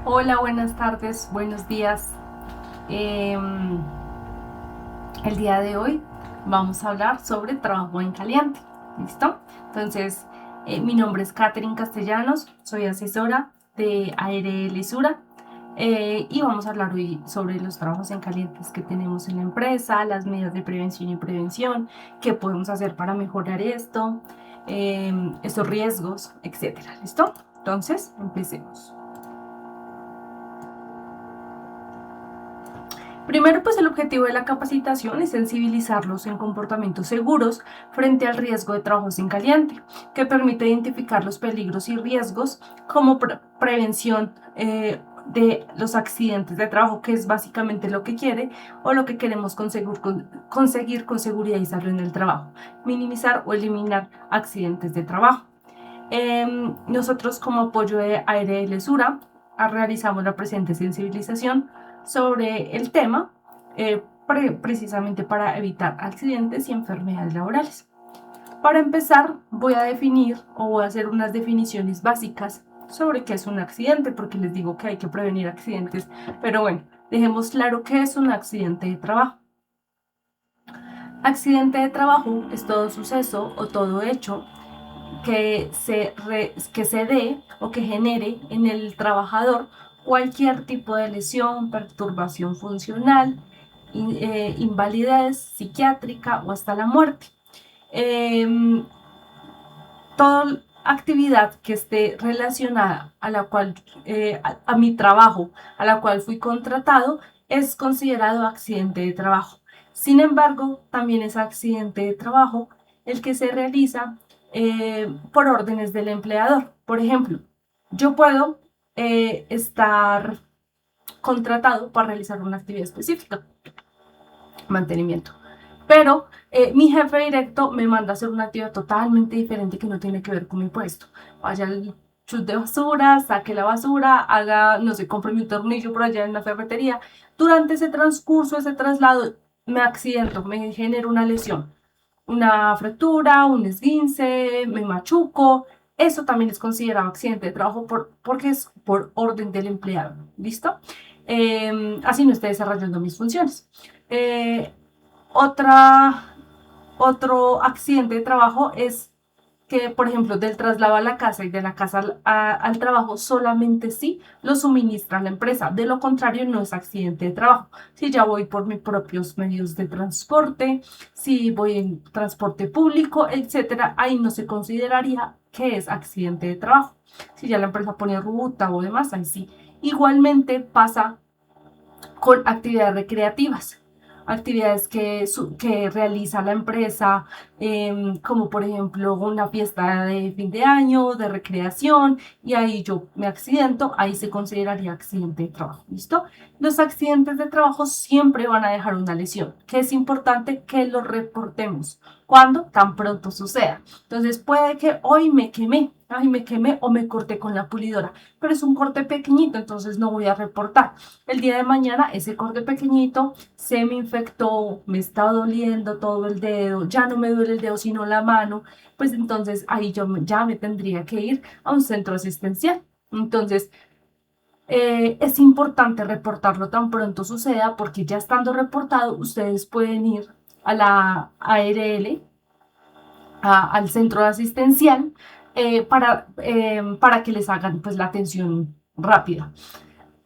Hola, buenas tardes, buenos días. Em, el día de hoy vamos a hablar sobre trabajo en caliente. ¿Listo? Entonces, mi nombre es Katherine Castellanos, soy asesora de ARL Sura y vamos a hablar hoy sobre los trabajos en calientes que tenemos en la empresa, las medidas de prevención y prevención, qué podemos hacer para mejorar esto, estos riesgos, etcétera. ¿Listo? Entonces, empecemos. Primero, pues el objetivo de la capacitación es sensibilizarlos en comportamientos seguros frente al riesgo de trabajos en caliente, que permite identificar los peligros y riesgos como prevención de los accidentes de trabajo, que es básicamente lo que quiere o lo que queremos conseguir con seguridad y salud en el trabajo, minimizar o eliminar accidentes de trabajo. Nosotros como apoyo de ARL Sura realizamos la presente sensibilización sobre el tema, precisamente para evitar accidentes y enfermedades laborales. Para empezar, voy a definir o voy a hacer unas definiciones básicas sobre qué es un accidente, porque les digo que hay que prevenir accidentes, pero bueno, dejemos claro qué es un accidente de trabajo. Accidente de trabajo es todo suceso o todo hecho que se dé o que genere en el trabajador cualquier tipo de lesión, perturbación funcional, invalidez psiquiátrica o hasta la muerte. Eh, Toda actividad que esté relacionada a la cual, a mi trabajo, a la cual fui contratado, es considerado accidente de trabajo. Sin embargo, también es accidente de trabajo el que se realiza por órdenes del empleador. Por ejemplo, yo puedo estar contratado para realizar una actividad específica, mantenimiento. Pero mi jefe directo me manda a hacer una actividad totalmente diferente que no tiene que ver con mi puesto. Vaya al chute de basura, saque la basura, haga, no sé, compre un tornillo por allá en la ferretería. Durante ese transcurso, ese traslado, me accidento, me genero una lesión, una fractura, un esguince, me machuco. Eso también es considerado accidente de trabajo porque es por orden del empleado. ¿Listo? Así no esté desarrollando mis funciones. Eh, otra, Otro accidente de trabajo es que, por ejemplo, del traslado a la casa y de la casa al trabajo, solamente si lo suministra la empresa. De lo contrario, no es accidente de trabajo. Si ya voy por mis propios medios de transporte, si voy en transporte público, etcétera, ahí no se consideraría que es accidente de trabajo. Si ya la empresa pone ruta o demás, ahí sí. Igualmente pasa con actividades recreativas, actividades que realiza la empresa, como por ejemplo una fiesta de fin de año, de recreación, y ahí yo me accidento, ahí se consideraría accidente de trabajo, ¿listo? Los accidentes de trabajo siempre van a dejar una lesión, que es importante que lo reportemos cuando tan pronto suceda. Entonces puede que hoy me quemé, ay, me quemé o me corté con la pulidora, pero es un corte pequeñito, entonces no voy a reportar. El día de mañana ese corte pequeñito se me infectó, me está doliendo todo el dedo, ya no me duele el dedo sino la mano, pues entonces ahí yo ya me tendría que ir a un centro asistencial. Entonces, es importante reportarlo tan pronto suceda porque ya estando reportado ustedes pueden ir a la ARL, al centro asistencial, para que les hagan pues la atención rápida.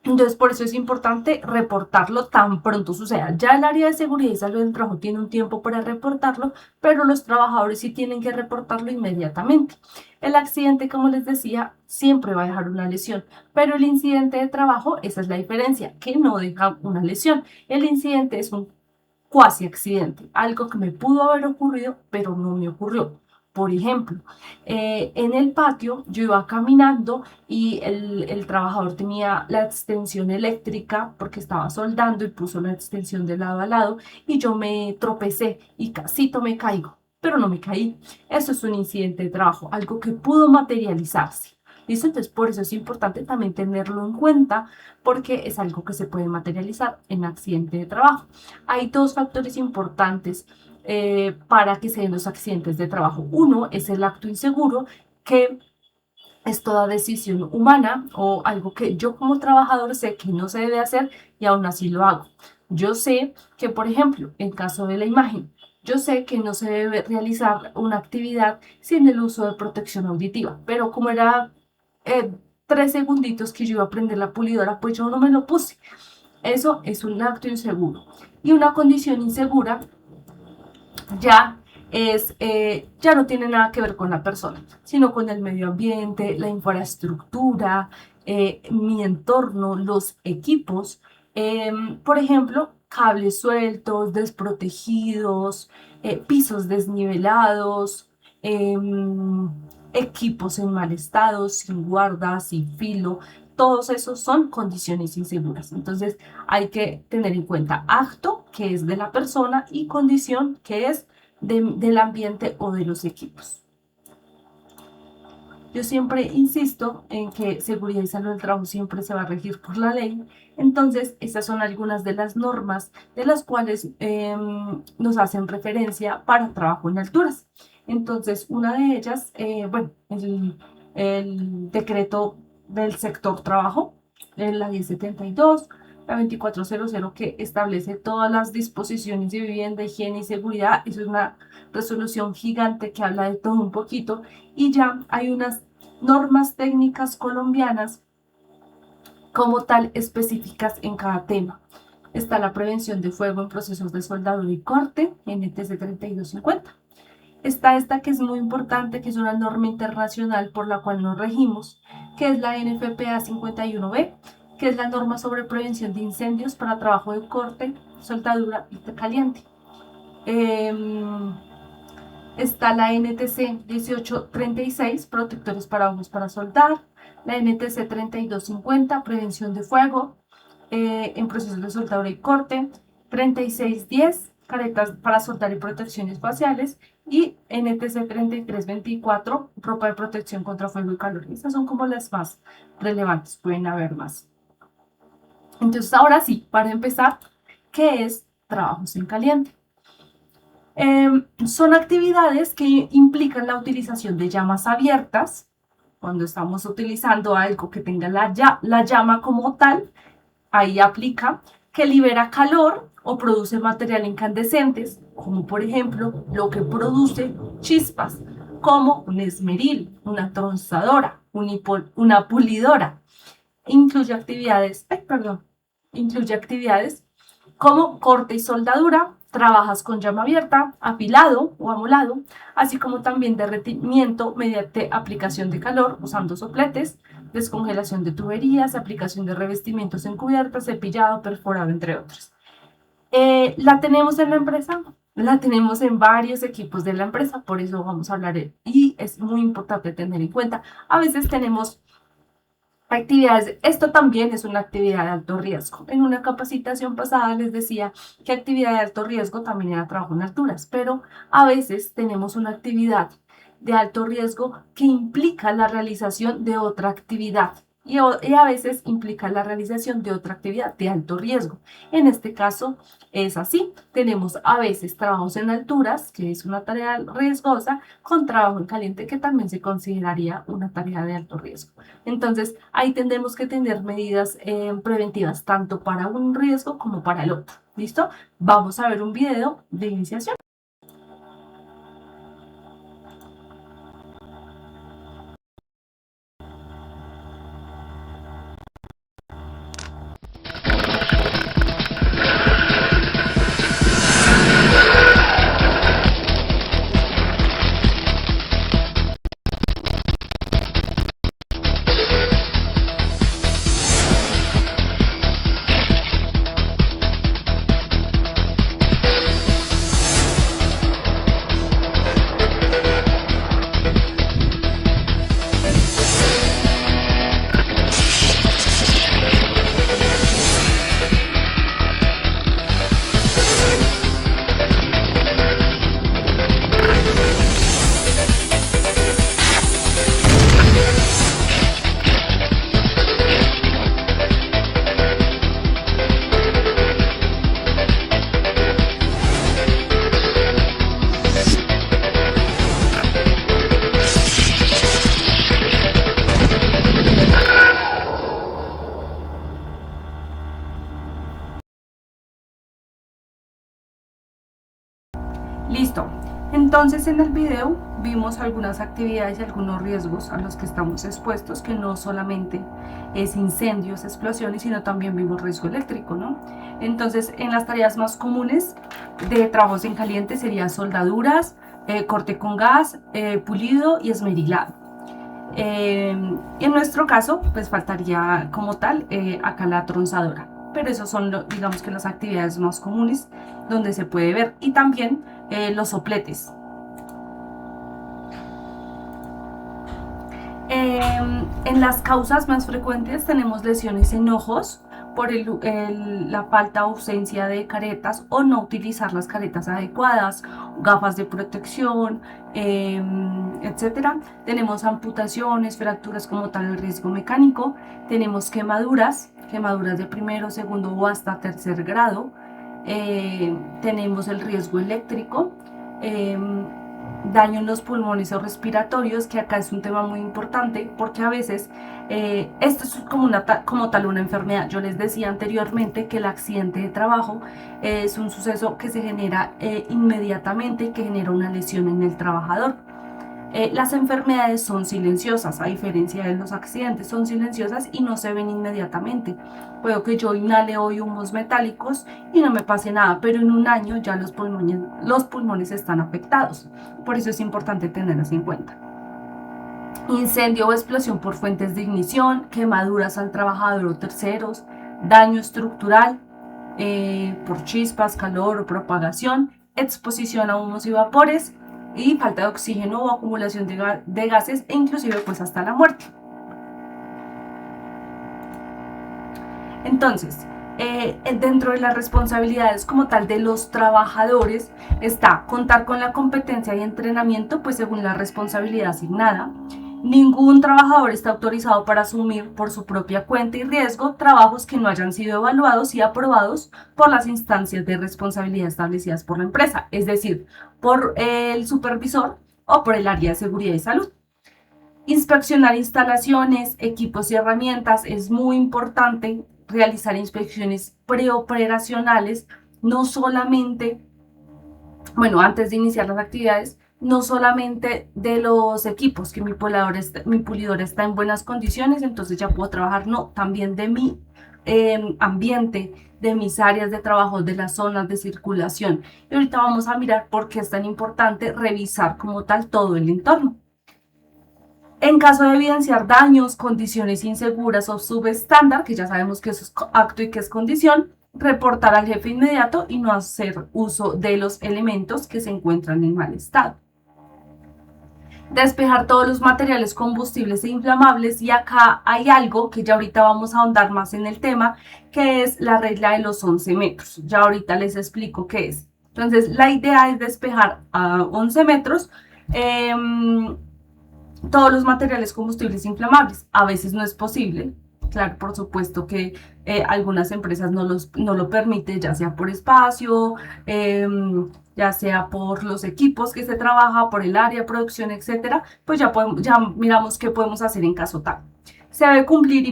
Entonces, por eso es importante reportarlo tan pronto suceda. Ya el área de seguridad y salud del trabajo tiene un tiempo para reportarlo, pero los trabajadores sí tienen que reportarlo inmediatamente. El accidente, como les decía, siempre va a dejar una lesión, pero el incidente de trabajo, esa es la diferencia, que no deja una lesión. El incidente es un cuasi accidente, algo que me pudo haber ocurrido, pero no me ocurrió. Por ejemplo, en el patio yo iba caminando y el trabajador tenía la extensión eléctrica porque estaba soldando y puso la extensión de lado a lado y yo me tropecé y casi me caigo, pero no me caí. Eso es un incidente de trabajo, algo que pudo materializarse. ¿Listo? Entonces, por eso es importante también tenerlo en cuenta porque es algo que se puede materializar en accidente de trabajo. Hay dos factores importantes para que se den los accidentes de trabajo. Uno es el acto inseguro, que es toda decisión humana o algo que yo como trabajador sé que no se debe hacer y aún así lo hago. Yo sé que, por ejemplo, en caso de la imagen, yo sé que no se debe realizar una actividad sin el uso de protección auditiva, pero como era 3 segunditos que yo iba a prender la pulidora, pues yo no me lo puse. Eso es un acto inseguro. Y una condición insegura ya ya no tiene nada que ver con la persona, sino con el medio ambiente, la infraestructura, mi entorno, los equipos. Por ejemplo, cables sueltos, desprotegidos, pisos desnivelados, equipos en mal estado, sin guarda, sin filo. Todos esos son condiciones inseguras. Entonces hay que tener en cuenta acto, que es de la persona, y condición, que es del ambiente o de los equipos. Yo siempre insisto en que seguridad y salud del trabajo siempre se va a regir por la ley. Entonces, estas son algunas de las normas de las cuales nos hacen referencia para trabajo en alturas. Entonces, una de ellas, bueno, el decreto del sector trabajo, la 1072, la 2400, que establece todas las disposiciones de vivienda, higiene y seguridad. Es una resolución gigante que habla de todo un poquito, y ya hay unas normas técnicas colombianas como tal específicas en cada tema. Está la prevención de fuego en procesos de soldadura y corte, NTC 3250. Está esta que es muy importante, que es una norma internacional por la cual nos regimos, que es la NFPA 51B, que es la norma sobre prevención de incendios para trabajo de corte, soldadura y caliente. Está la NTC 1836, protectores para ojos para soldar, la NTC 3250, prevención de fuego en procesos de soldadura y corte, 3610, caretas para soldar y protecciones faciales, y NTC 3324, ropa de protección contra fuego y calor. Estas son como las más relevantes, pueden haber más. Entonces, ahora sí, para empezar, ¿qué es trabajos en caliente? Son actividades que implican la utilización de llamas abiertas. Cuando estamos utilizando algo que tenga la llama como tal, ahí aplica, que libera calor o produce material incandescentes, como por ejemplo lo que produce chispas, como un esmeril, una tronzadora, una pulidora. Incluye actividades como corte y soldadura. Trabajas con llama abierta, afilado o amolado, así como también derretimiento mediante aplicación de calor usando sopletes, descongelación de tuberías, aplicación de revestimientos en cubiertas, cepillado, perforado, entre otros. ¿La tenemos en la empresa? La tenemos en varios equipos de la empresa, por eso vamos a hablar, y es muy importante tener en cuenta. A veces tenemos actividades, esto también es una actividad de alto riesgo. En una capacitación pasada les decía que actividad de alto riesgo también era trabajo en alturas, pero a veces tenemos una actividad de alto riesgo que implica la realización de otra actividad, y a veces implica la realización de otra actividad de alto riesgo. En este caso es así. Tenemos a veces trabajos en alturas, que es una tarea riesgosa, con trabajo en caliente, que también se consideraría una tarea de alto riesgo. Entonces, ahí tendremos que tener medidas preventivas tanto para un riesgo como para el otro. ¿Listo? Vamos a ver un video de iniciación. Listo. Entonces en el video vimos algunas actividades y algunos riesgos a los que estamos expuestos, que no solamente es incendios, explosiones, sino también vimos riesgo eléctrico, ¿no? Entonces en las tareas más comunes de trabajos en caliente serían soldaduras, corte con gas, pulido y esmerilado. Y en nuestro caso pues faltaría como tal acá la tronzadora, pero esos son digamos que las actividades más comunes donde se puede ver, y también los sopletes. En las causas más frecuentes tenemos lesiones en ojos por la falta o ausencia de caretas o no utilizar las caretas adecuadas, gafas de protección, etcétera. Tenemos amputaciones, fracturas como tal, el riesgo mecánico. Tenemos quemaduras de primero, segundo o hasta tercer grado. Tenemos el riesgo eléctrico, daño en los pulmones o respiratorios, que acá es un tema muy importante porque a veces esto es como tal una enfermedad. Yo les decía anteriormente que el accidente de trabajo es un suceso que se genera inmediatamente y que genera una lesión en el trabajador. Las enfermedades son silenciosas, a diferencia de los accidentes, son silenciosas y no se ven inmediatamente. Puedo que yo inhale hoy humos metálicos y no me pase nada, pero en un año ya los pulmones están afectados. Por eso es importante tenerlas en cuenta. Incendio o explosión por fuentes de ignición, quemaduras al trabajador o terceros, daño estructural por chispas, calor o propagación, exposición a humos y vapores, y falta de oxígeno o acumulación de gases, e inclusive pues hasta la muerte. Entonces, dentro de las responsabilidades como tal de los trabajadores está contar con la competencia y entrenamiento pues según la responsabilidad asignada. Ningún trabajador está autorizado para asumir por su propia cuenta y riesgo trabajos que no hayan sido evaluados y aprobados por las instancias de responsabilidad establecidas por la empresa, es decir, por el supervisor o por el área de seguridad y salud. Inspeccionar instalaciones, equipos y herramientas. Es muy importante realizar inspecciones preoperacionales, no solamente, bueno, antes de iniciar las actividades, no solamente de los equipos, que mi pulidora está en buenas condiciones, entonces ya puedo trabajar, no, también de mi ambiente, de mis áreas de trabajo, de las zonas de circulación. Y ahorita vamos a mirar por qué es tan importante revisar como tal todo el entorno. En caso de evidenciar daños, condiciones inseguras o subestándar, que ya sabemos que eso es acto y que es condición, reportar al jefe inmediato y no hacer uso de los elementos que se encuentran en mal estado. Despejar todos los materiales combustibles e inflamables, y acá hay algo que ya ahorita vamos a ahondar más en el tema, que es la regla de los 11 metros. Ya ahorita les explico qué es. Entonces, la idea es despejar a 11 metros todos los materiales combustibles inflamables. A veces no es posible. Claro, por supuesto que algunas empresas no lo permiten, ya sea por espacio, ya sea por los equipos que se trabaja, por el área de producción, etcétera. Pues ya miramos qué podemos hacer en caso tal. Se debe cubrir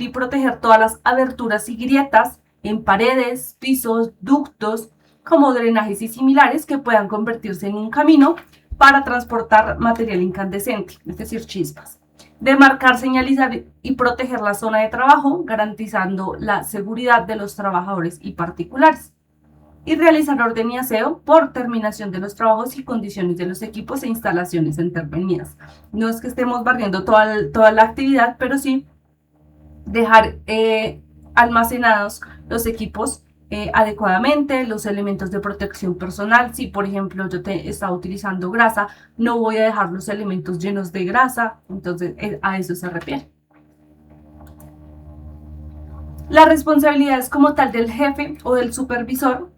y proteger todas las aberturas y grietas en paredes, pisos, ductos, como drenajes y similares, que puedan convertirse en un camino para transportar material incandescente, es decir, chispas. Demarcar, señalizar y proteger la zona de trabajo, garantizando la seguridad de los trabajadores y particulares. Y realizar orden y aseo por terminación de los trabajos y condiciones de los equipos e instalaciones intervenidas. No es que estemos barriendo toda la actividad, pero sí dejar almacenados los equipos adecuadamente, los elementos de protección personal. Si por ejemplo yo estaba utilizando grasa, no voy a dejar los elementos llenos de grasa. Entonces a eso se refiere. La responsabilidad es como tal del jefe o del supervisor.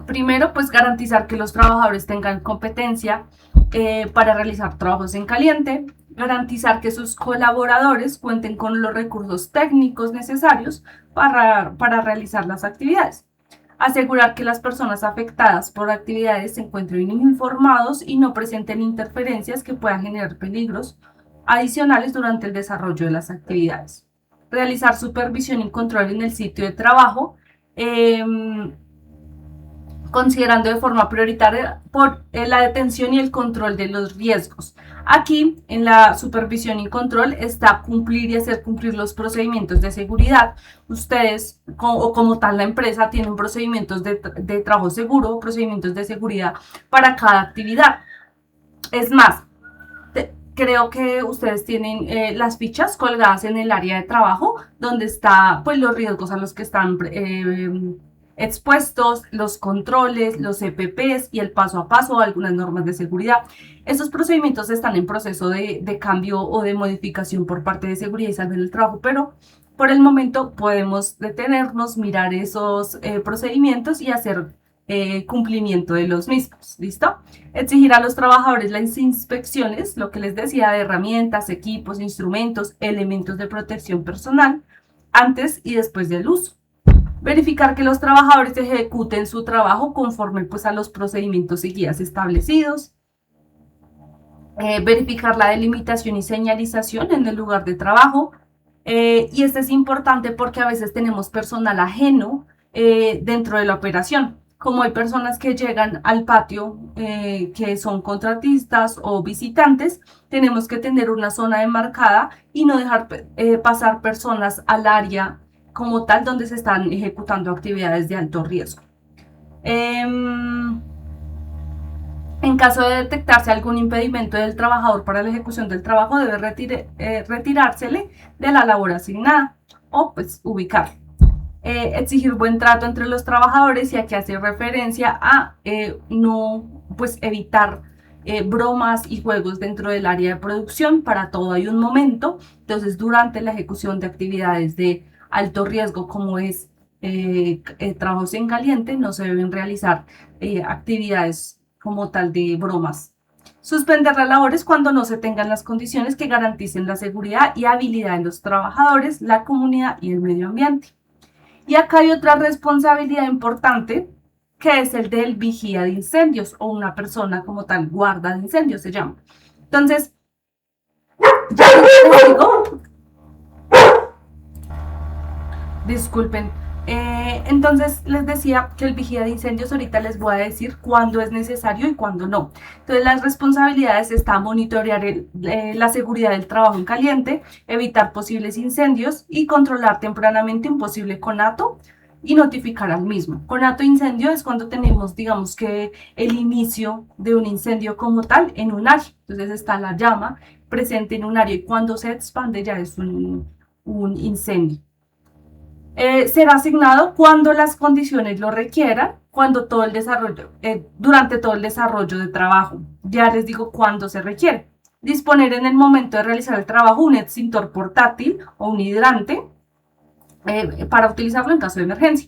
Primero, pues garantizar que los trabajadores tengan competencia para realizar trabajos en caliente, garantizar que sus colaboradores cuenten con los recursos técnicos necesarios para realizar las actividades, asegurar que las personas afectadas por actividades se encuentren informados y no presenten interferencias que puedan generar peligros adicionales durante el desarrollo de las actividades, realizar supervisión y control en el sitio de trabajo, considerando de forma prioritaria por la detención y el control de los riesgos. Aquí, en la supervisión y control, está cumplir y hacer cumplir los procedimientos de seguridad. Ustedes, o como tal la empresa, tienen procedimientos de trabajo seguro, procedimientos de seguridad para cada actividad. Es más, creo que ustedes tienen las fichas colgadas en el área de trabajo, donde está pues los riesgos a los que están expuestos, los controles, los EPPs y el paso a paso, algunas normas de seguridad. Estos procedimientos están en proceso de cambio o de modificación por parte de seguridad y salud en el trabajo, pero por el momento podemos detenernos, mirar esos procedimientos y hacer cumplimiento de los mismos. ¿Listo? Exigir a los trabajadores las inspecciones, lo que les decía, de herramientas, equipos, instrumentos, elementos de protección personal, antes y después del uso. Verificar que los trabajadores ejecuten su trabajo conforme pues, a los procedimientos y guías establecidos. Verificar la delimitación y señalización en el lugar de trabajo. Y este es importante porque a veces tenemos personal ajeno dentro de la operación. Como hay personas que llegan al patio que son contratistas o visitantes, tenemos que tener una zona demarcada y no dejar pasar personas al área como tal donde se están ejecutando actividades de alto riesgo. En caso de detectarse algún impedimento del trabajador para la ejecución del trabajo, debe retirársele de la labor asignada o pues ubicarlo. Exigir buen trato entre los trabajadores, y aquí hace referencia a no pues evitar bromas y juegos dentro del área de producción. Para todo hay un momento. Entonces, durante la ejecución de actividades de alto riesgo como es trabajos en caliente, no se deben realizar actividades como tal de bromas. Suspender las labores cuando no se tengan las condiciones que garanticen la seguridad y habilidad de los trabajadores, la comunidad y el medio ambiente. Y acá hay otra responsabilidad importante, que es el del vigía de incendios, o una persona como tal, guarda de incendios se llama. Entonces, ya les digo, disculpen, entonces les decía que el vigía de incendios, ahorita les voy a decir cuándo es necesario y cuándo no. Entonces las responsabilidades están monitorear la seguridad del trabajo en caliente, evitar posibles incendios y controlar tempranamente un posible conato y notificar al mismo. Conato de incendio es cuando tenemos, digamos que el inicio de un incendio como tal en un área. Entonces está la llama presente en un área y cuando se expande ya es un incendio. Será asignado cuando las condiciones lo requieran, cuando todo el desarrollo, durante todo el desarrollo de trabajo. Ya les digo cuándo se requiere. Disponer en el momento de realizar el trabajo un extintor portátil o un hidrante para utilizarlo en caso de emergencia.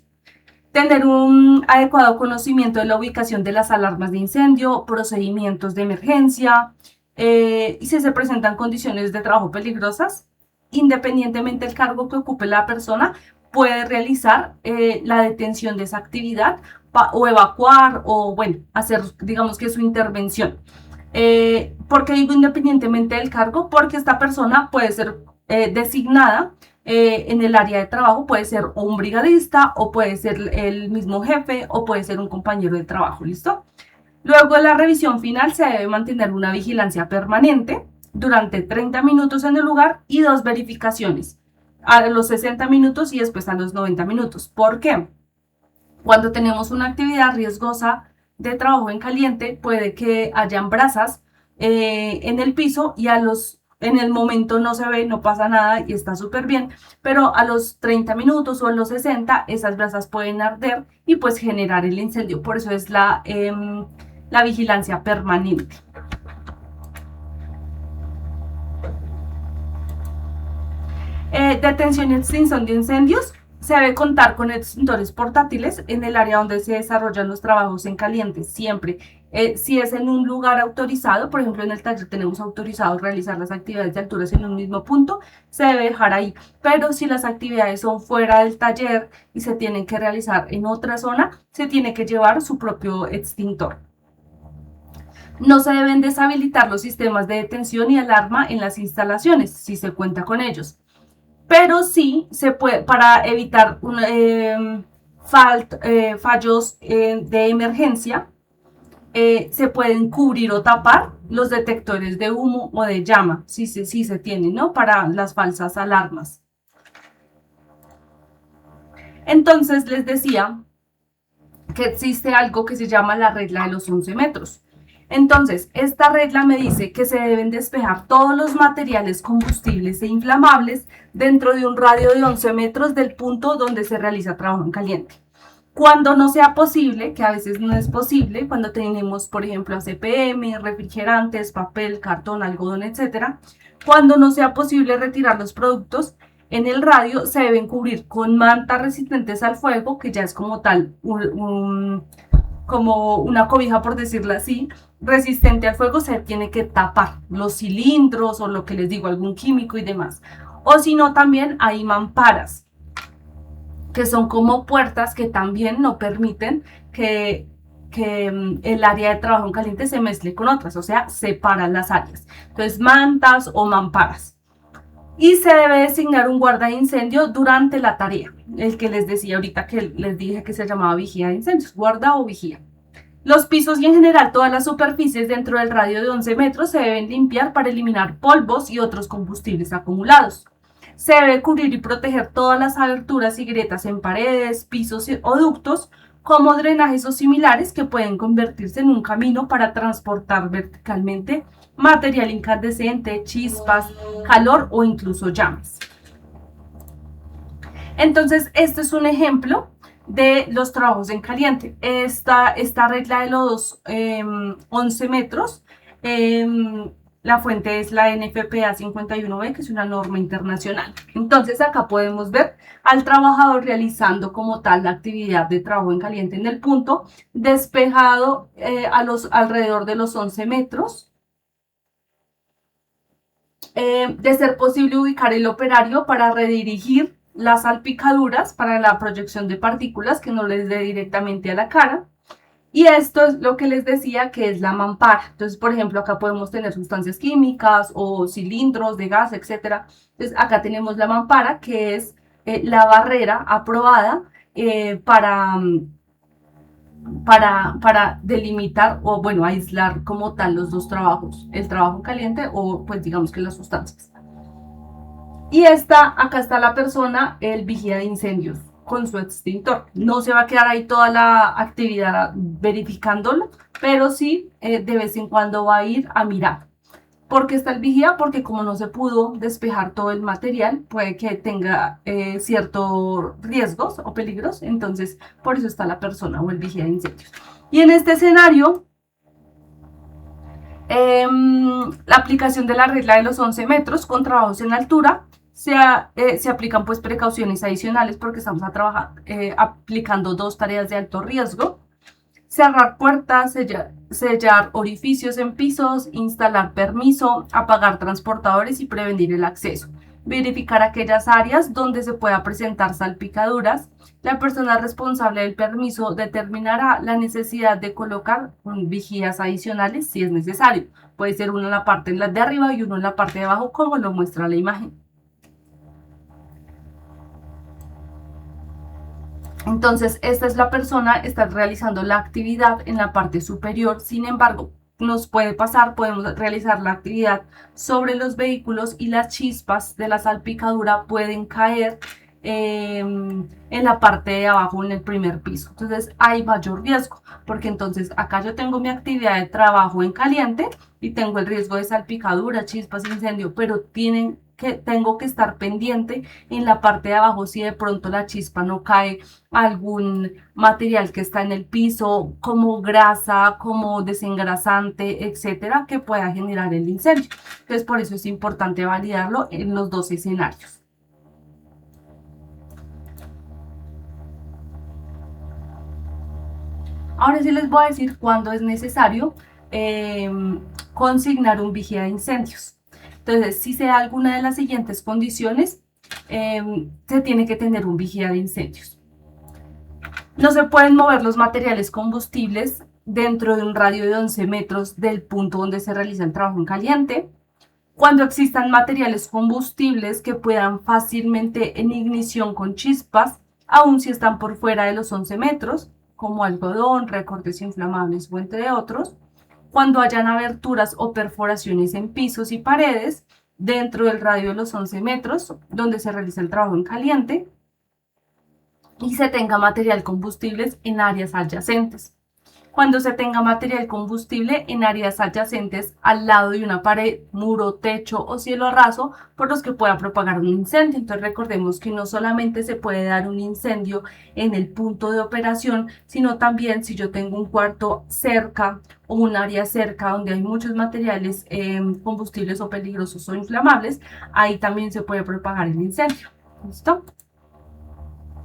Tener un adecuado conocimiento de la ubicación de las alarmas de incendio, procedimientos de emergencia, y si se presentan condiciones de trabajo peligrosas, independientemente del cargo que ocupe la persona, puede realizar la detención de esa actividad o evacuar o, bueno, hacer, digamos que su intervención. ¿Por qué digo independientemente del cargo? Porque esta persona puede ser designada en el área de trabajo, puede ser un brigadista o puede ser el mismo jefe o puede ser un compañero de trabajo, ¿listo? Luego de la revisión final se debe mantener una vigilancia permanente durante 30 minutos en el lugar y 2 verificaciones a los 60 minutos y después a los 90 minutos. ¿Por qué? Cuando tenemos una actividad riesgosa de trabajo en caliente, puede que hayan brasas en el piso y en el momento no se ve, no pasa nada y está súper bien, pero a los 30 minutos o a los 60 esas brasas pueden arder y pues generar el incendio. Por eso es la vigilancia permanente. Detención y extinción de incendios. Se debe contar con extintores portátiles en el área donde se desarrollan los trabajos en caliente, siempre. Si es en un lugar autorizado, por ejemplo en el taller tenemos autorizado realizar las actividades de alturas en un mismo punto, se debe dejar ahí. Pero si las actividades son fuera del taller y se tienen que realizar en otra zona, se tiene que llevar su propio extintor. No se deben deshabilitar los sistemas de detención y alarma en las instalaciones, si se cuenta con ellos. Pero sí se puede, para evitar fallos de emergencia, se pueden cubrir o tapar los detectores de humo o de llama, si se tienen, ¿no? Para las falsas alarmas. Entonces les decía que existe algo que se llama la regla de los 11 metros. Entonces, esta regla me dice que se deben despejar todos los materiales combustibles e inflamables dentro de un radio de 11 metros del punto donde se realiza trabajo en caliente. Cuando no sea posible, que a veces no es posible, cuando tenemos, por ejemplo, ACPM, refrigerantes, papel, cartón, algodón, etc., cuando no sea posible retirar los productos en el radio, se deben cubrir con mantas resistentes al fuego, que ya es como tal como una cobija, por decirlo así, resistente al fuego. Se tiene que tapar los cilindros o lo que les digo, algún químico y demás. O si no, también hay mamparas, que son como puertas que también no permiten que el área de trabajo en caliente se mezcle con otras, o sea, separan las áreas. Entonces, mantas o mamparas. Y se debe designar un guarda de incendio durante la tarea, el que les decía ahorita, que les dije que se llamaba vigía de incendios, guarda o vigía. Los pisos y en general todas las superficies dentro del radio de 11 metros se deben limpiar para eliminar polvos y otros combustibles acumulados. Se debe cubrir y proteger todas las aberturas y grietas en paredes, pisos o ductos, como drenajes o similares, que pueden convertirse en un camino para transportar verticalmente material incandescente, chispas, calor o incluso llamas. Entonces, este es un ejemplo de los trabajos en caliente. Esta regla de los 11 metros, la fuente es la NFPA 51B, que es una norma internacional. Entonces, acá podemos ver al trabajador realizando como tal la actividad de trabajo en caliente en el punto, despejado alrededor de los 11 metros. De ser posible, ubicar el operario para redirigir las salpicaduras para la proyección de partículas, que no les dé directamente a la cara. Y esto es lo que les decía, que es la mampara. Entonces, por ejemplo, acá podemos tener sustancias químicas o cilindros de gas, etc. Entonces, acá tenemos la mampara, que es la barrera aprobada para delimitar o, bueno, aislar como tal los dos trabajos, el trabajo caliente o, pues, digamos que las sustancias. Y acá está la persona, el vigía de incendios, con su extintor. No se va a quedar ahí toda la actividad verificándolo, pero sí de vez en cuando va a ir a mirar. ¿Por qué está el vigía? Porque como no se pudo despejar todo el material, puede que tenga ciertos riesgos o peligros. Entonces, por eso está la persona o el vigía de incendios. Y en este escenario, la aplicación de la regla de los 11 metros con trabajos en altura, se aplican pues precauciones adicionales, porque estamos aplicando dos tareas de alto riesgo: cerrar puertas, sellar orificios en pisos, instalar permiso, apagar transportadores y prevenir el acceso. Verificar aquellas áreas donde se pueda presentar salpicaduras. La persona responsable del permiso determinará la necesidad de colocar vigías adicionales si es necesario. Puede ser uno en la parte de arriba y uno en la parte de abajo, como lo muestra la imagen. Entonces, esta es la persona, está realizando la actividad en la parte superior. Sin embargo, nos puede pasar, podemos realizar la actividad sobre los vehículos y las chispas de la salpicadura pueden caer en la parte de abajo, en el primer piso. Entonces hay mayor riesgo, porque entonces acá yo tengo mi actividad de trabajo en caliente y tengo el riesgo de salpicadura, chispas, incendio, pero tengo que estar pendiente en la parte de abajo si de pronto la chispa no cae algún material que está en el piso, como grasa, como desengrasante, etcétera, que pueda generar el incendio. Entonces, por eso es importante validarlo en los dos escenarios. Ahora sí les voy a decir cuándo es necesario consignar un vigía de incendios. Entonces, si se da alguna de las siguientes condiciones, se tiene que tener un vigía de incendios. No se pueden mover los materiales combustibles dentro de un radio de 11 metros del punto donde se realiza el trabajo en caliente. Cuando existan materiales combustibles que puedan fácilmente en ignición con chispas, aun si están por fuera de los 11 metros, como algodón, recortes inflamables o entre otros, cuando hayan aberturas o perforaciones en pisos y paredes dentro del radio de los 11 metros donde se realiza el trabajo en caliente y se tenga material combustibles en áreas adyacentes. Cuando se tenga material combustible en áreas adyacentes al lado de una pared, muro, techo o cielo raso por los que pueda propagar un incendio. Entonces recordemos que no solamente se puede dar un incendio en el punto de operación, sino también si yo tengo un cuarto cerca o un área cerca donde hay muchos materiales combustibles o peligrosos o inflamables, ahí también se puede propagar el incendio. ¿Listo?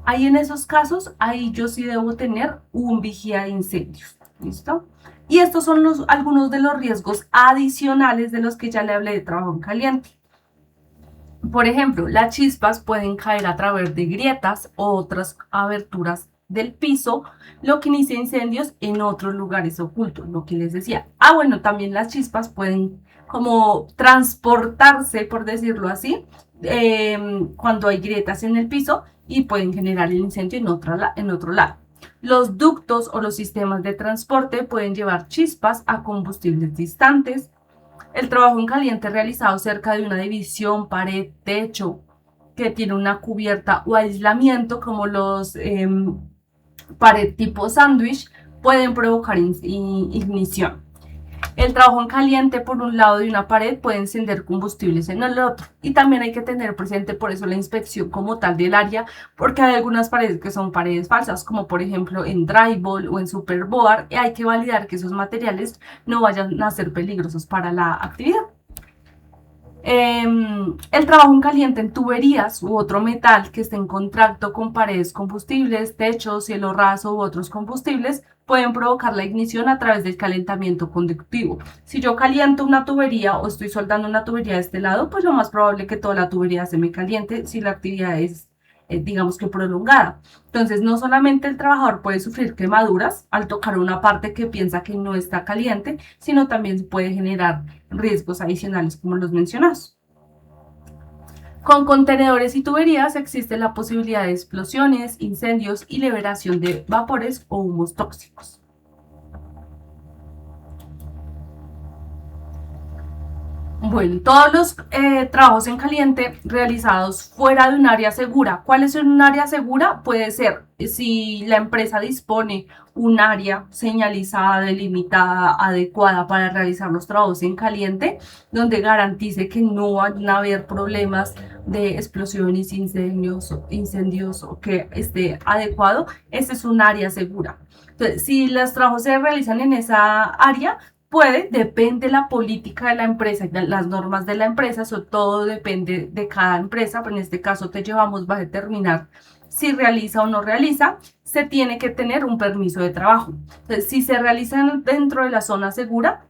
Ahí en esos casos, ahí yo sí debo tener un vigía de incendios. ¿Listo? Y estos son algunos de los riesgos adicionales de los que ya le hablé de trabajo en caliente. Por ejemplo, las chispas pueden caer a través de grietas o otras aberturas del piso, lo que inicia incendios en otros lugares ocultos, lo que les decía. Bueno, también las chispas pueden como transportarse, por decirlo así, cuando hay grietas en el piso y pueden generar el incendio en otro lado. Los ductos o los sistemas de transporte pueden llevar chispas a combustibles distantes. El trabajo en caliente realizado cerca de una división, pared, techo, que tiene una cubierta o aislamiento, como los pared tipo sándwich, pueden provocar ignición. El trabajo en caliente por un lado de una pared puede encender combustibles en el otro. Y también hay que tener presente por eso la inspección como tal del área, porque hay algunas paredes que son paredes falsas, como por ejemplo en drywall o en superboard, y hay que validar que esos materiales no vayan a ser peligrosos para la actividad. El trabajo en caliente en tuberías u otro metal que esté en contacto con paredes combustibles, techos, cielo raso u otros combustibles pueden provocar la ignición a través del calentamiento conductivo. Si yo caliento una tubería o estoy soldando una tubería de este lado, pues lo más probable es que toda la tubería se me caliente si la actividad es digamos que prolongada. Entonces, no solamente el trabajador puede sufrir quemaduras al tocar una parte que piensa que no está caliente, sino también puede generar riesgos adicionales como los mencionados. Con contenedores y tuberías existe la posibilidad de explosiones, incendios y liberación de vapores o humos tóxicos. Bueno, todos los trabajos en caliente realizados fuera de un área segura. ¿Cuál es un área segura? Puede ser si la empresa dispone un área señalizada, delimitada, adecuada para realizar los trabajos en caliente, donde garantice que no van a haber problemas de explosiones, incendios o que esté adecuado. Ese es un área segura. Entonces, si los trabajos se realizan en esa área, depende de la política de la empresa, las normas de la empresa, eso todo depende de cada empresa, pero en este caso Te Llevamos va a determinar si realiza o no realiza, se tiene que tener un permiso de trabajo. Entonces, si se realiza dentro de la zona segura,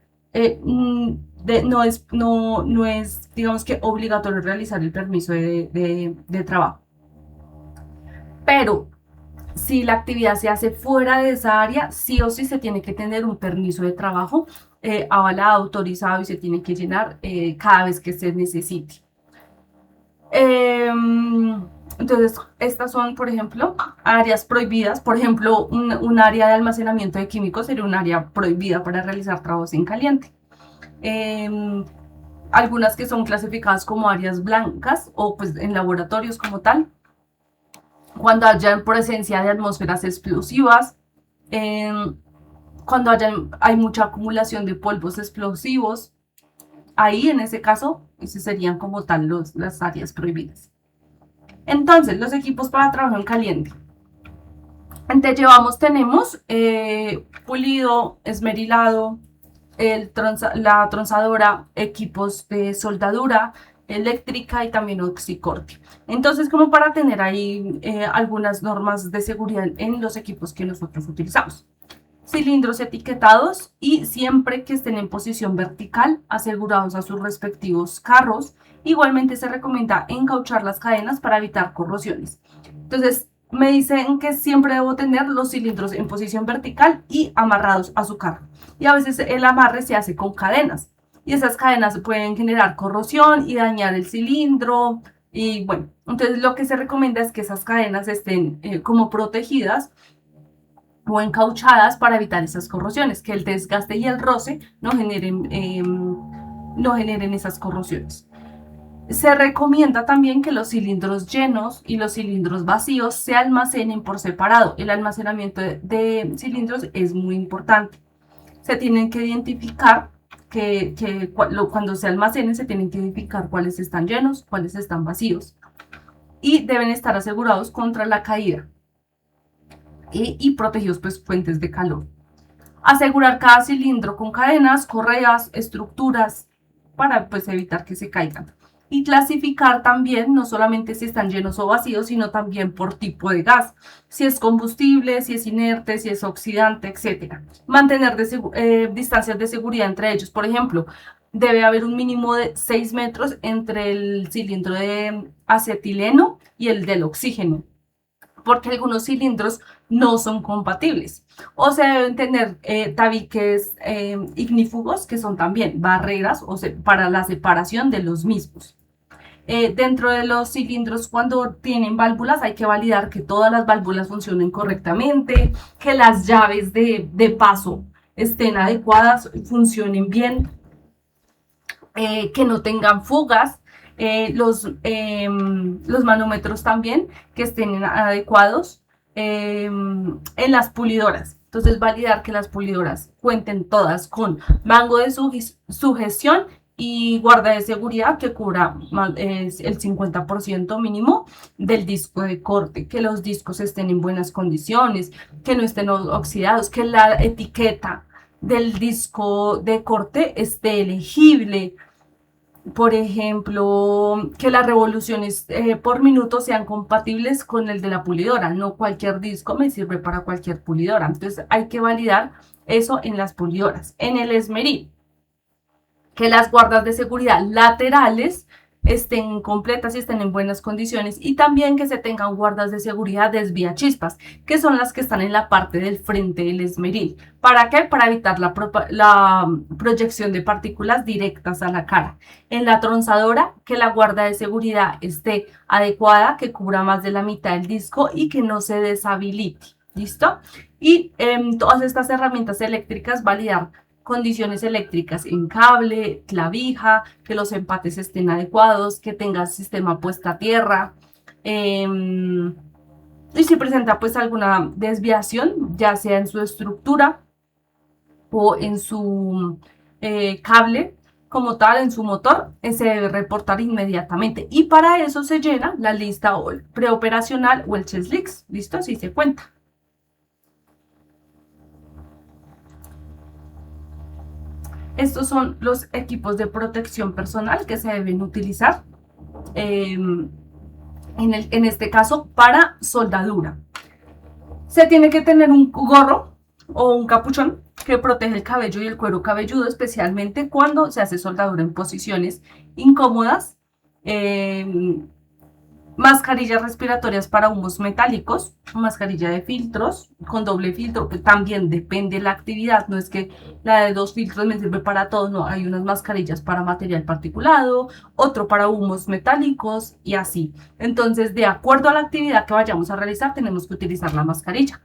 no es, digamos que obligatorio realizar el permiso de trabajo. Pero si la actividad se hace fuera de esa área, sí o sí se tiene que tener un permiso de trabajo avalado, autorizado y se tiene que llenar cada vez que se necesite. Entonces, estas son, por ejemplo, áreas prohibidas. Por ejemplo, un área de almacenamiento de químicos sería un área prohibida para realizar trabajos en caliente. Algunas que son clasificadas como áreas blancas o pues en laboratorios como tal, cuando haya presencia de atmósferas explosivas, cuando hay mucha acumulación de polvos explosivos, ahí en ese caso, esas serían como tal las áreas prohibidas. Entonces, los equipos para trabajo en caliente. En Llevamos tenemos pulido, esmerilado, la tronzadora, equipos de soldadura eléctrica y también oxicorte. Entonces, como para tener ahí algunas normas de seguridad en los equipos que nosotros utilizamos. Cilindros etiquetados y siempre que estén en posición vertical, asegurados a sus respectivos carros. Igualmente se recomienda encauchar las cadenas para evitar corrosiones. Entonces, me dicen que siempre debo tener los cilindros en posición vertical y amarrados a su carro. Y a veces el amarre se hace con cadenas. Y esas cadenas pueden generar corrosión y dañar el cilindro. Y bueno, entonces lo que se recomienda es que esas cadenas estén como protegidas o encauchadas para evitar esas corrosiones, que el desgaste y el roce no generen esas corrosiones. Se recomienda también que los cilindros llenos y los cilindros vacíos se almacenen por separado. El almacenamiento de cilindros es muy importante. Se tienen que identificar cuando se almacenen se tienen que identificar cuáles están llenos, cuáles están vacíos y deben estar asegurados contra la caída y protegidos pues fuentes de calor. Asegurar cada cilindro con cadenas, correas, estructuras para pues evitar que se caigan. Y clasificar también, no solamente si están llenos o vacíos, sino también por tipo de gas, si es combustible, si es inerte, si es oxidante, etc. Mantener distancias de seguridad entre ellos. Por ejemplo, debe haber un mínimo de 6 metros entre el cilindro de acetileno y el del oxígeno, porque algunos cilindros no son compatibles. O se deben tener tabiques ignífugos, que son también barreras para la separación de los mismos. Dentro de los cilindros, cuando tienen válvulas, hay que validar que todas las válvulas funcionen correctamente, que las llaves de paso estén adecuadas, funcionen bien, que no tengan fugas, los manómetros también que estén adecuados, en las pulidoras. Entonces, validar que las pulidoras cuenten todas con mango de sujeción y guarda de seguridad que cubra el 50% mínimo del disco de corte, que los discos estén en buenas condiciones, que no estén oxidados, que la etiqueta del disco de corte esté legible. Por ejemplo, que las revoluciones por minuto sean compatibles con el de la pulidora. No cualquier disco me sirve para cualquier pulidora. Entonces hay que validar eso en las pulidoras. En el esmeril, que las guardas de seguridad laterales estén completas y estén en buenas condiciones, y también que se tengan guardas de seguridad desviachispas, que son las que están en la parte del frente del esmeril. ¿Para qué? Para evitar la proyección de partículas directas a la cara. En la tronzadora, que la guarda de seguridad esté adecuada, que cubra más de la mitad del disco y que no se deshabilite. ¿Listo? Y todas estas herramientas eléctricas, validar condiciones eléctricas en cable, clavija, que los empates estén adecuados, que tenga sistema puesta a tierra. Y si presenta pues alguna desviación, ya sea en su estructura o en su cable como tal, en su motor, se debe reportar inmediatamente. Y para eso se llena la lista preoperacional o el checklist. ¿Listo? Así se cuenta. Estos son los equipos de protección personal que se deben utilizar, en este caso, para soldadura. Se tiene que tener un gorro o un capuchón que protege el cabello y el cuero cabelludo, especialmente cuando se hace soldadura en posiciones incómodas. Mascarillas respiratorias para humos metálicos, mascarilla de filtros con doble filtro, que también depende de la actividad, no es que la de 2 filtros me sirve para todo, no, hay unas mascarillas para material particulado, otro para humos metálicos y así. Entonces, de acuerdo a la actividad que vayamos a realizar, tenemos que utilizar la mascarilla.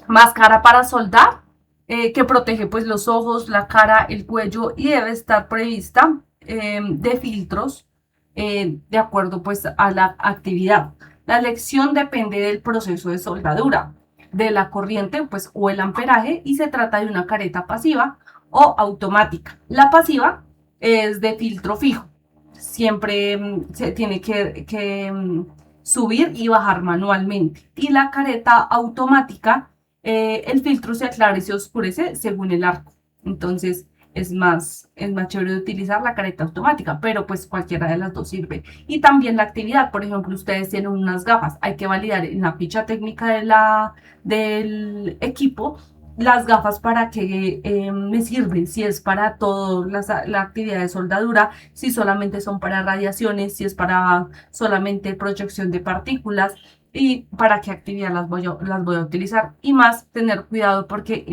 Máscara para soldar, que protege pues los ojos, la cara, el cuello, y debe estar prevista de filtros de acuerdo pues a la actividad. La elección depende del proceso de soldadura, de la corriente pues o el amperaje, y se trata de una careta pasiva o automática. La pasiva es de filtro fijo, siempre se tiene que subir y bajar manualmente, y la careta automática, el filtro se aclara y se oscurece según el arco. Entonces es más chévere de utilizar la careta automática, pero pues cualquiera de las dos sirve. Y también la actividad, por ejemplo, ustedes tienen unas gafas, hay que validar en la ficha técnica del equipo las gafas para que me sirven, si es para toda la actividad de soldadura, si solamente son para radiaciones, si es para solamente proyección de partículas, y para qué actividad las voy a utilizar. Y más tener cuidado porque,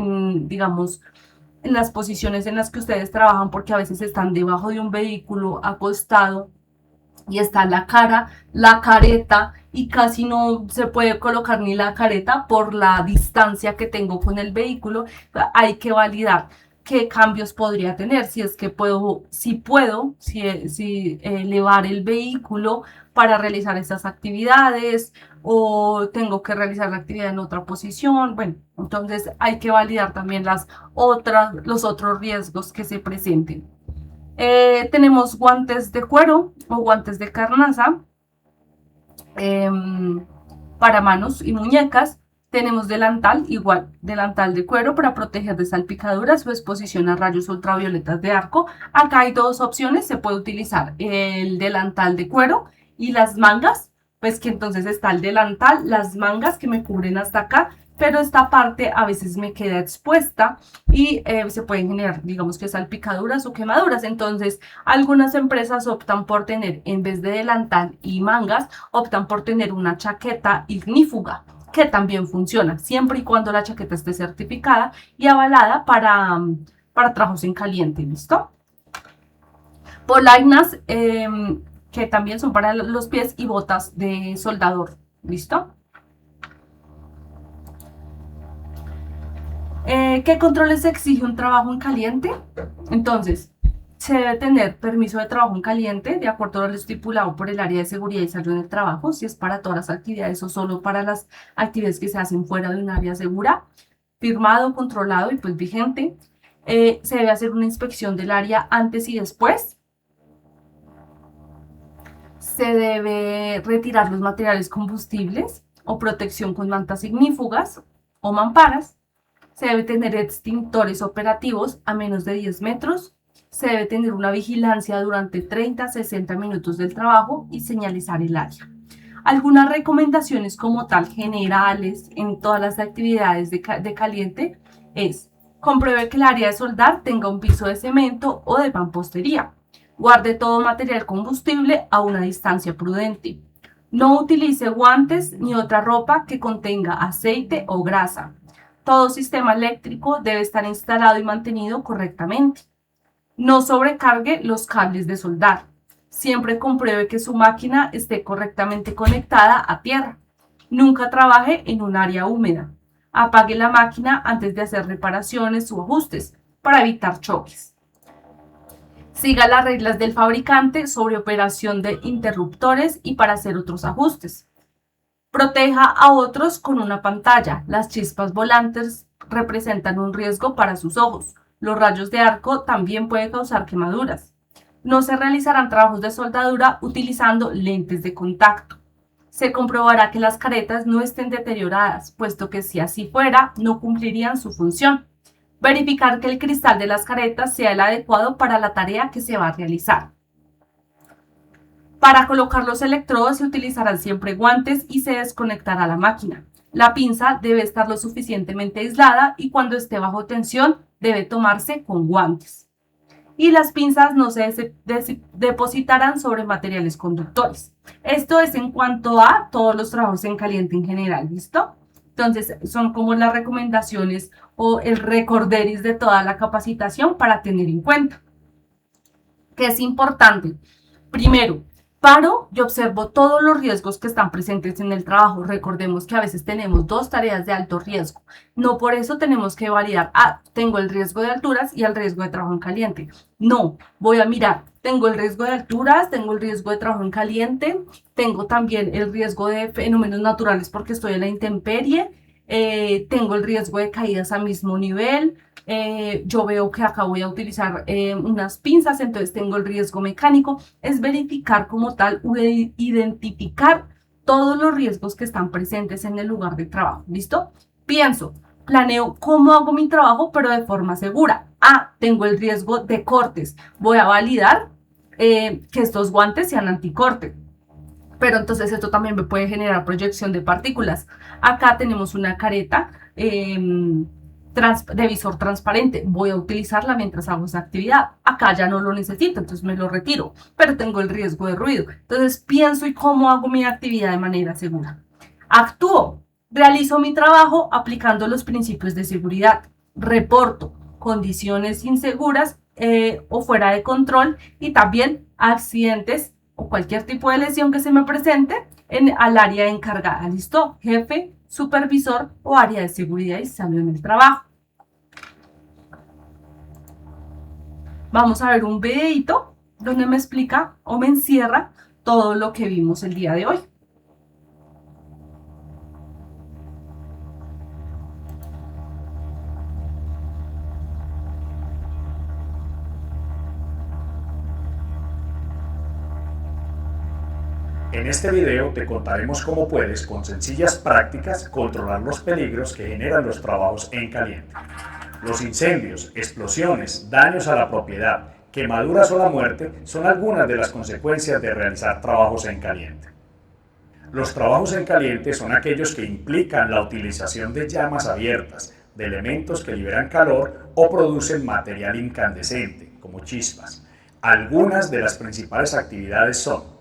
digamos, en las posiciones en las que ustedes trabajan, porque a veces están debajo de un vehículo, acostado, y está la cara, la careta, y casi no se puede colocar ni la careta por la distancia que tengo con el vehículo. Hay que validar qué cambios podría tener, si es que puedo, si elevar el vehículo para realizar estas actividades o tengo que realizar la actividad en otra posición. Bueno, entonces hay que validar también los otros riesgos que se presenten. Tenemos guantes de cuero o guantes de carnaza eh, para manos y muñecas. Tenemos delantal, igual, delantal de cuero para proteger de salpicaduras o exposición a rayos ultravioletas de arco. Acá hay dos opciones, se puede utilizar el delantal de cuero y las mangas, pues que entonces está el delantal, las mangas que me cubren hasta acá, pero esta parte a veces me queda expuesta y se pueden generar, digamos que salpicaduras o quemaduras. Entonces, algunas empresas optan por tener, en vez de delantal y mangas, optan por tener una chaqueta ignífuga, que también funciona, siempre y cuando la chaqueta esté certificada y avalada para trabajos en caliente, ¿listo? Polainas, que también son para los pies, y botas de soldador, ¿listo? ¿Qué controles exige un trabajo en caliente? Entonces, se debe tener permiso de trabajo en caliente de acuerdo a lo estipulado por el área de seguridad y salud en el trabajo, si es para todas las actividades o solo para las actividades que se hacen fuera de un área segura, firmado, controlado y pues vigente. Se debe hacer una inspección del área antes y después. Se debe retirar los materiales combustibles o protección con mantas ignífugas o mamparas. Se debe tener extintores operativos a menos de 10 metros. Se debe tener una vigilancia durante 30 a 60 minutos del trabajo y señalizar el área. Algunas recomendaciones como tal generales en todas las actividades de caliente es: compruebe que el área de soldar tenga un piso de cemento o de mampostería. Guarde todo material combustible a una distancia prudente. No utilice guantes ni otra ropa que contenga aceite o grasa. Todo sistema eléctrico debe estar instalado y mantenido correctamente. No sobrecargue los cables de soldar. Siempre compruebe que su máquina esté correctamente conectada a tierra. Nunca trabaje en un área húmeda. Apague la máquina antes de hacer reparaciones o ajustes para evitar choques. Siga las reglas del fabricante sobre operación de interruptores y para hacer otros ajustes. Proteja a otros con una pantalla. Las chispas volantes representan un riesgo para sus ojos. Los rayos de arco también pueden causar quemaduras. No se realizarán trabajos de soldadura utilizando lentes de contacto. Se comprobará que las caretas no estén deterioradas, puesto que si así fuera, no cumplirían su función. Verificar que el cristal de las caretas sea el adecuado para la tarea que se va a realizar. Para colocar los electrodos se utilizarán siempre guantes y se desconectará la máquina. La pinza debe estar lo suficientemente aislada y cuando esté bajo tensión debe tomarse con guantes. Y las pinzas no se depositarán sobre materiales conductores. Esto es en cuanto a todos los trabajos en caliente en general, ¿listo? Entonces son como las recomendaciones o el recorderis de toda la capacitación para tener en cuenta. ¿Qué es importante? Primero, paro y observo todos los riesgos que están presentes en el trabajo. Recordemos que a veces tenemos dos tareas de alto riesgo. No por eso tenemos que validar, tengo el riesgo de alturas y el riesgo de trabajo en caliente. No, voy a mirar, tengo el riesgo de alturas, tengo el riesgo de trabajo en caliente, tengo también el riesgo de fenómenos naturales porque estoy en la intemperie, tengo el riesgo de caídas a mismo nivel. Yo veo que acá voy a utilizar unas pinzas, entonces tengo el riesgo mecánico. Es verificar como tal, identificar todos los riesgos que están presentes en el lugar de trabajo. ¿Listo? Pienso, planeo cómo hago mi trabajo, pero de forma segura. Tengo el riesgo de cortes. Voy a validar que estos guantes sean anticorte. Pero entonces esto también me puede generar proyección de partículas. Acá tenemos una careta de visor transparente. Voy a utilizarla mientras hago esa actividad. Acá ya no lo necesito, entonces me lo retiro, pero tengo el riesgo de ruido. Entonces pienso y cómo hago mi actividad de manera segura. Actúo. Realizo mi trabajo aplicando los principios de seguridad. Reporto condiciones inseguras o fuera de control y también accidentes o cualquier tipo de lesión que se me presente al área encargada. ¿Listo? Jefe, supervisor o área de seguridad y salud en el trabajo. Vamos a ver un videito donde me explica o me encierra todo lo que vimos el día de hoy. En este video te contaremos cómo puedes, con sencillas prácticas, controlar los peligros que generan los trabajos en caliente. Los incendios, explosiones, daños a la propiedad, quemaduras o la muerte son algunas de las consecuencias de realizar trabajos en caliente. Los trabajos en caliente son aquellos que implican la utilización de llamas abiertas, de elementos que liberan calor o producen material incandescente, como chispas. Algunas de las principales actividades son: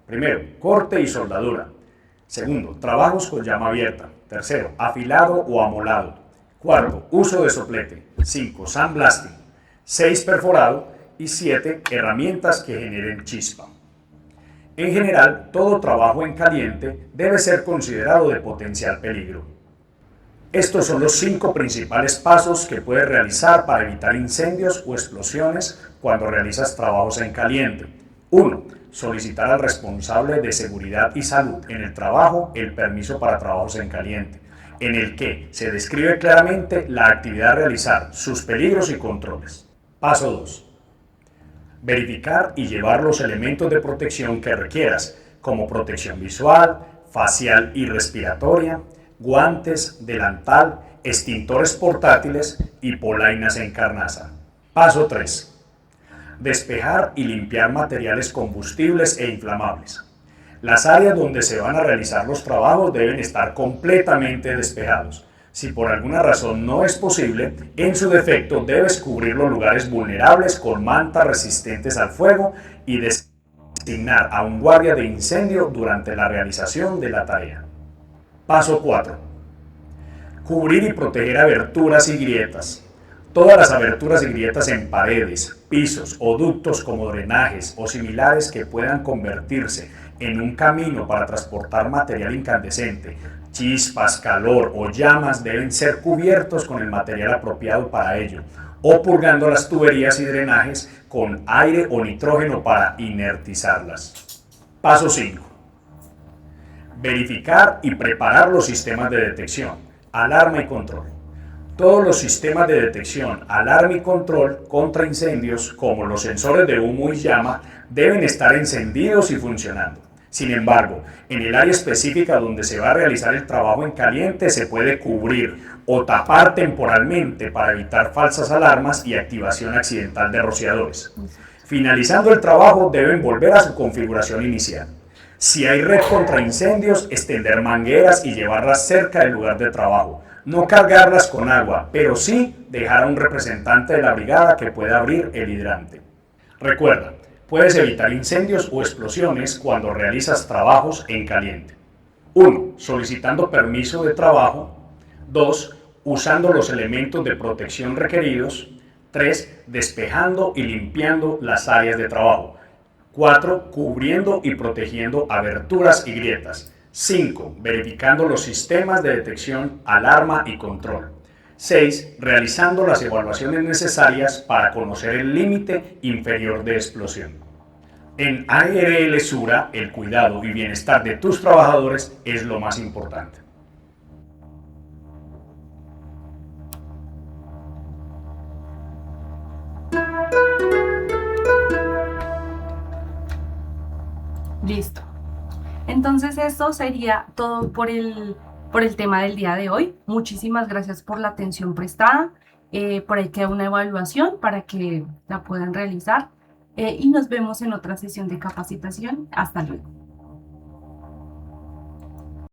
primero, corte y soldadura. Segundo, trabajos con llama abierta. Tercero, afilado o amolado. Cuarto, uso de soplete. 5, sandblasting. 6, perforado. Y 7, herramientas que generen chispa. En general, todo trabajo en caliente debe ser considerado de potencial peligro. Estos son los 5 principales pasos que puedes realizar para evitar incendios o explosiones cuando realizas trabajos en caliente. 1. Solicitar al responsable de seguridad y salud en el trabajo el permiso para trabajos en caliente, en el que se describe claramente la actividad a realizar, sus peligros y controles. Paso 2. Verificar y llevar los elementos de protección que requieras, como protección visual, facial y respiratoria, guantes, delantal, extintores portátiles y polainas en carnaza. Paso 3. Despejar y limpiar materiales combustibles e inflamables. Las áreas donde se van a realizar los trabajos deben estar completamente despejados. Si por alguna razón no es posible, en su defecto debes cubrir los lugares vulnerables con mantas resistentes al fuego y designar a un guardia de incendio durante la realización de la tarea. Paso 4. Cubrir y proteger aberturas y grietas. Todas las aberturas y grietas en paredes, pisos o ductos como drenajes o similares que puedan convertirse en un camino para transportar material incandescente, chispas, calor o llamas deben ser cubiertos con el material apropiado para ello, o purgando las tuberías y drenajes con aire o nitrógeno para inertizarlas. Paso 5. Verificar y preparar los sistemas de detección, alarma y control. Todos los sistemas de detección, alarma y control contra incendios, como los sensores de humo y llama, deben estar encendidos y funcionando. Sin embargo, en el área específica donde se va a realizar el trabajo en caliente se puede cubrir o tapar temporalmente para evitar falsas alarmas y activación accidental de rociadores. Finalizando el trabajo, deben volver a su configuración inicial. Si hay red contra incendios, extender mangueras y llevarlas cerca del lugar de trabajo. No cargarlas con agua, pero sí dejar a un representante de la brigada que pueda abrir el hidrante. Recuerda, puedes evitar incendios o explosiones cuando realizas trabajos en caliente. 1. Solicitando permiso de trabajo. 2. Usando los elementos de protección requeridos. 3. Despejando y limpiando las áreas de trabajo. 4. Cubriendo y protegiendo aberturas y grietas. 5. Verificando los sistemas de detección, alarma y control. 6. Realizando las evaluaciones necesarias para conocer el límite inferior de explosión. En ARL Sura, el cuidado y bienestar de tus trabajadores es lo más importante. Listo. Entonces esto sería todo por el tema del día de hoy. Muchísimas gracias por la atención prestada. Por ahí queda una evaluación para que la puedan realizar. Y nos vemos en otra sesión de capacitación. Hasta luego.